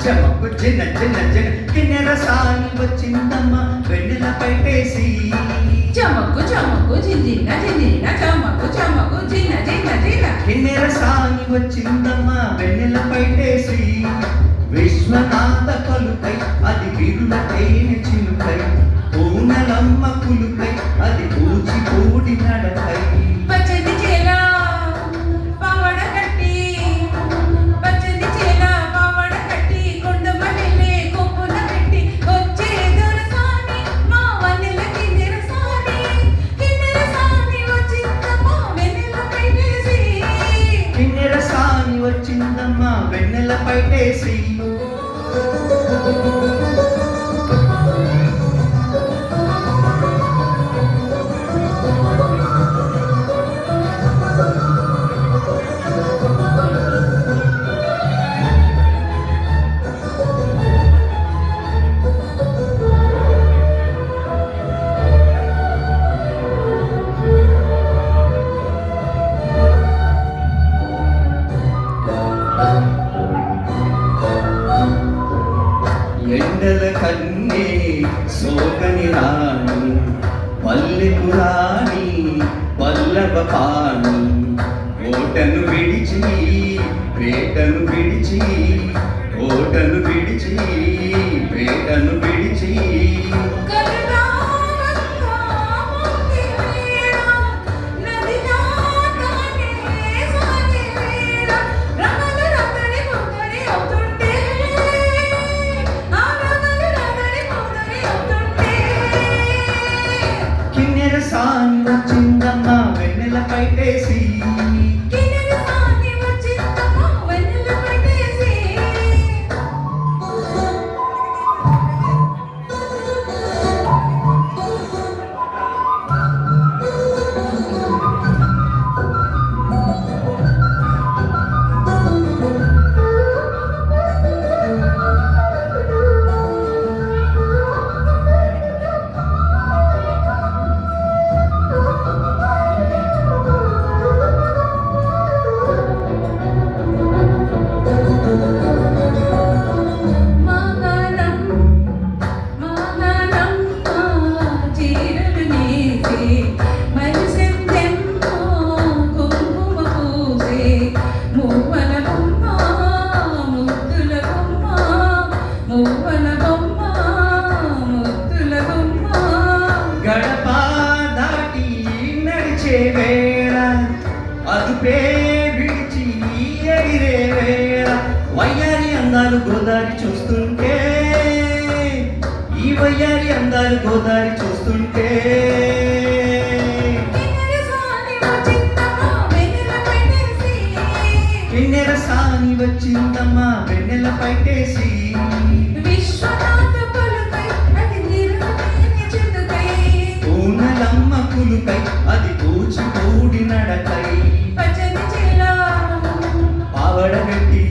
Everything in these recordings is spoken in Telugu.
చెమకు చిన్న చిన్న చిన్న కిన్నెర సాని వచ్చిందమ్మ వెన్నెల పైటేసి చమకు చమకు జింజిన జింజిన చమకు చమకు జిన్న జిన్న జిన్న కిన్నెర సాని వచ్చిందమ్మ వెన్నెల పైటేసి విశ్వనాథ పలుకై అది విరుల తేనె చిలుకై పూనలమ్మ పులుకై అది పూచి పూడి నడకై పచ్చని చేల పవడ కట్టి పచ్చని చేల పవడ కట్టి కొండమల్లె కొప్పున పెట్టి వచ్చే దొరసాని మా వన్నెల కిన్నెర సాని వచ్చిందమ్మ వెన్నెల పైటేసి కిన్నెర సాని వచ్చిందమ్మ వెన్నెల పైటేసి ఎండల కన్నే సోకని రాణి పల్లెకు రాణి పల్లవ పాణి ఓటను విడిచి వేటను విడిచి ఓటను విడిచి వేటను విడిచి కిన్నెర సాని వచ్చిందమ్మ వెన్నెల పైటేసి గడప దాటి నడిచే వేళ అదుపే విడిచి ఎగిరే వేళ వయ్యారి అందాలు గోదారి చూస్తుంటే ఈ వయ్యారి అందాలు గోదారి చూస్తుంటే కిన్నెర సాని వచ్చిందమ్మ వెన్నెల పైటేసి విశ్వనాథ పలుకై అది నిరుతేనె చిలుకై పూనలమ్మ పులుకై అది పూచి పూడి నడకై పచ్చని చేల పావడ పెట్టి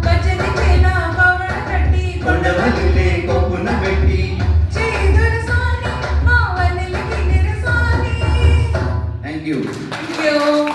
పచ్చని చేల పవడ కట్టి కొండవల్లిలే కొప్పున పెట్టి చేదుర సాని మా వన్నెల కిన్నెర సాని థ్యాంక్ యూ Thank you.